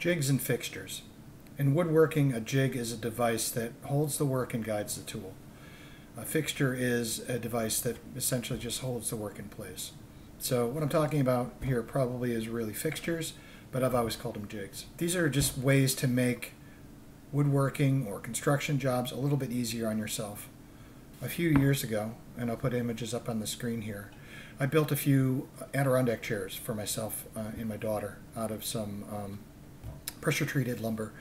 Jigs and fixtures. In woodworking, a jig is a device that holds the work and guides the tool. A fixture is a device that essentially just holds the work in place. So what I'm talking about here probably is really fixtures, but I've always called them jigs. These are just ways to make woodworking or construction jobs a little bit easier on yourself. A few years ago, and I'll put images up on the screen here, I built a few Adirondack chairs for myself and my daughter out of some pressure-treated lumber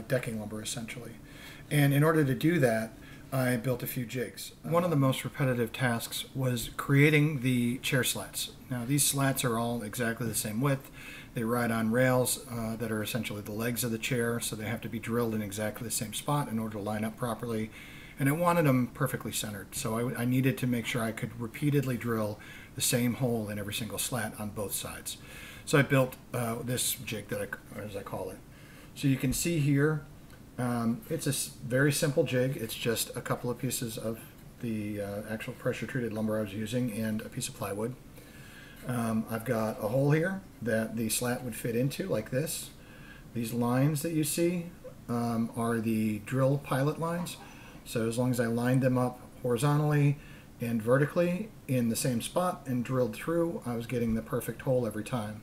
decking lumber essentially. And in order to do that, I built a few jigs. One of the most repetitive tasks was creating the chair slats. Now these slats are all exactly the same width. They ride on rails that are essentially the legs of the chair, so they have to be drilled in exactly the same spot in order to line up properly. And I wanted them perfectly centered, so I needed to make sure I could repeatedly drill the same hole in every single slat on both sides. So I built this jig, as I call it. So you can see here, it's a very simple jig. It's just a couple of pieces of the actual pressure-treated lumber I was using and a piece of plywood. I've got a hole here that the slat would fit into, like this. These lines that you see are the drill pilot lines. So as long as I lined them up horizontally and vertically in the same spot and drilled through, I was getting the perfect hole every time.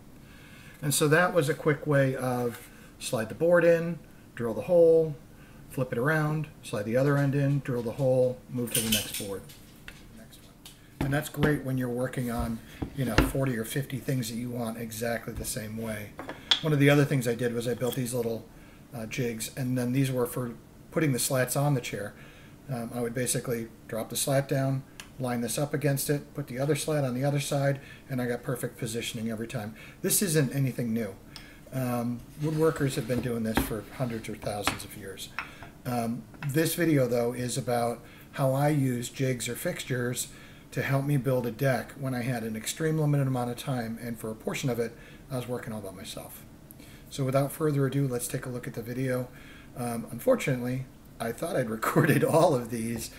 And so that was a quick way of slide the board in, drill the hole, flip it around, slide the other end in, drill the hole, move to the next board. And that's great when you're working on, 40 or 50 things that you want exactly the same way. One of the other things I did was I built these little jigs, and then these were for putting the slats on the chair. I would basically drop the slat down, line this up against it, put the other slat on the other side, and I got perfect positioning every time. This isn't anything new. Woodworkers have been doing this for hundreds or thousands of years. This video, though, is about how I use jigs or fixtures to help me build a deck when I had an extreme limited amount of time, and for a portion of it, I was working all by myself. So without further ado, let's take a look at the video. Unfortunately, I thought I'd recorded all of these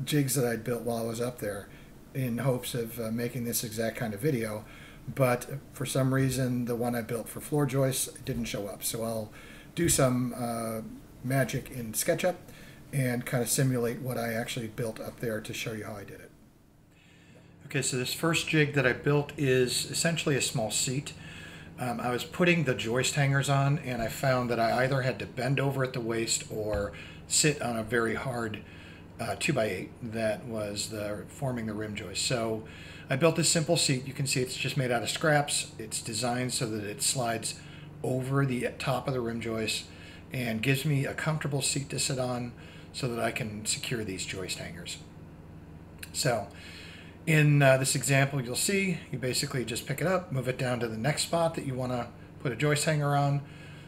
jigs that I'd built while I was up there in hopes of making this exact kind of video. But for some reason, the one I built for floor joists didn't show up. So I'll do some magic in SketchUp and kind of simulate what I actually built up there to show you how I did it. Okay, so this first jig that I built is essentially a small seat. I was putting the joist hangers on, and I found that I either had to bend over at the waist or sit on a very hard 2x8 that was forming the rim joist. So I built this simple seat. You can see it's just made out of scraps. It's designed so that it slides over the top of the rim joist and gives me a comfortable seat to sit on so that I can secure these joist hangers. So in this example, you'll see you basically just pick it up, move it down to the next spot that you want to put a joist hanger on,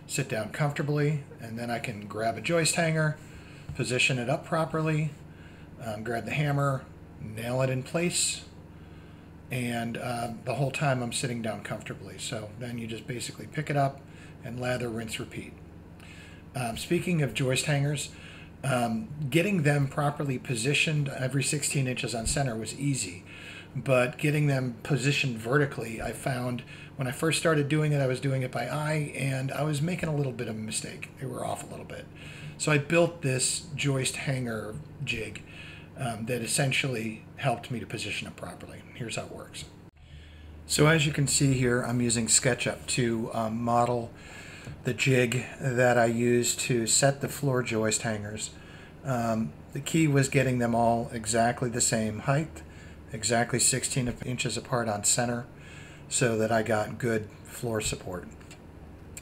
sit down comfortably, and then I can grab a joist hanger, position it up properly, grab the hammer, nail it in place, and the whole time I'm sitting down comfortably. So then you just basically pick it up and lather, rinse, repeat. Speaking of joist hangers, getting them properly positioned every 16 inches on center was easy, but getting them positioned vertically, I found when I first started doing it, I was doing it by eye, and I was making a little bit of a mistake. They were off a little bit. So I built this joist hanger jig that essentially helped me to position it properly. Here's how it works. So as you can see here, I'm using SketchUp to model the jig that I used to set the floor joist hangers. The key was getting them all exactly the same height, exactly 16 inches apart on center, so that I got good floor support.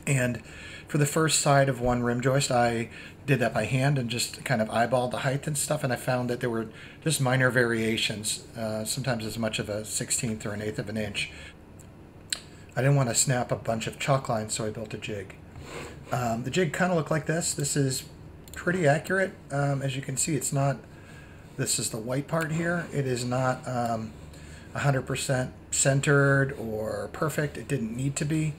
And for the first side of one rim joist, I did that by hand and just kind of eyeballed the height and stuff, and I found that there were just minor variations, sometimes as much of a 1/16 or an 1/8 of an inch. I didn't want to snap a bunch of chalk lines, so I built a jig. The jig kind of looked like this. This is pretty accurate. As you can see, it's not, this is the white part here. It is not 100% centered or perfect. It didn't need to be.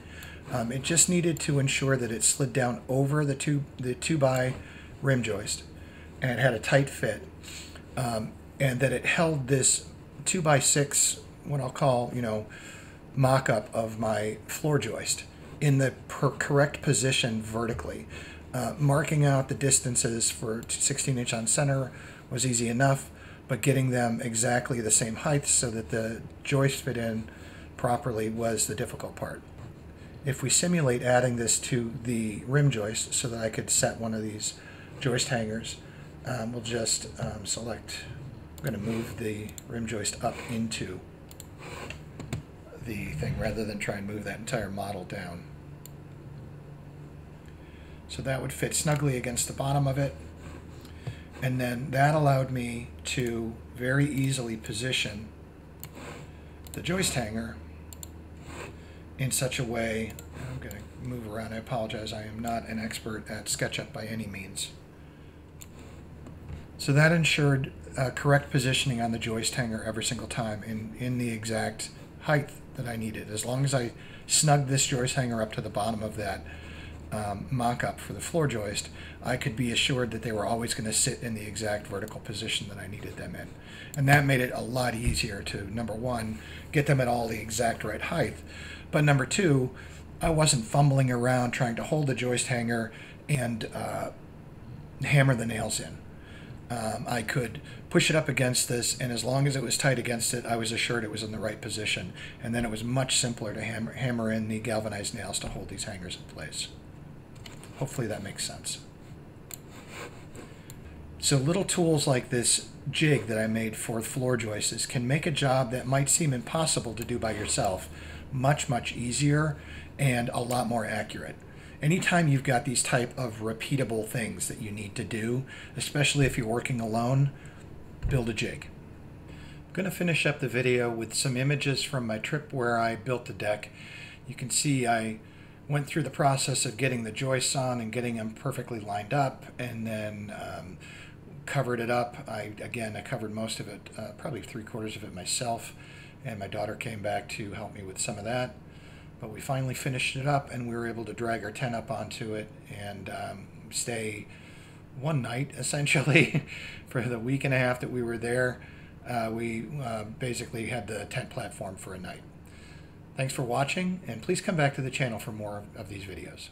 It just needed to ensure that it slid down over the 2x rim joist, and it had a tight fit, and that it held this 2x6, what I'll call, mock-up of my floor joist. in the correct position vertically. Marking out the distances for 16-inch on center was easy enough, but getting them exactly the same height so that the joist fit in properly was the difficult part. If we simulate adding this to the rim joist so that I could set one of these joist hangers, we'll just select, I'm going to move the rim joist up into the thing rather than try and move that entire model down. So that would fit snugly against the bottom of it. And then that allowed me to very easily position the joist hanger in such a way, I'm going to move around, I apologize, I am not an expert at SketchUp by any means. So that ensured correct positioning on the joist hanger every single time in the exact height that I needed. As long as I snugged this joist hanger up to the bottom of that mock-up for the floor joist, I could be assured that they were always going to sit in the exact vertical position that I needed them in. And that made it a lot easier to, number one, get them at all the exact right height, but number two, I wasn't fumbling around trying to hold the joist hanger and hammer the nails in. I could push it up against this, and as long as it was tight against it, I was assured it was in the right position, and then it was much simpler to hammer in the galvanized nails to hold these hangers in place. Hopefully that makes sense. So little tools like this jig that I made for floor joists can make a job that might seem impossible to do by yourself much, much easier and a lot more accurate. Anytime you've got these type of repeatable things that you need to do, especially if you're working alone, build a jig. I'm going to finish up the video with some images from my trip where I built the deck. You can see I went through the process of getting the joists on and getting them perfectly lined up, and then covered it up. I covered most of it, probably 3/4 of it myself, and my daughter came back to help me with some of that. But we finally finished it up, and we were able to drag our tent up onto it and stay one night, essentially, for the week and a half that we were there. We basically had the tent platform for a night. Thanks for watching, and please come back to the channel for more of these videos.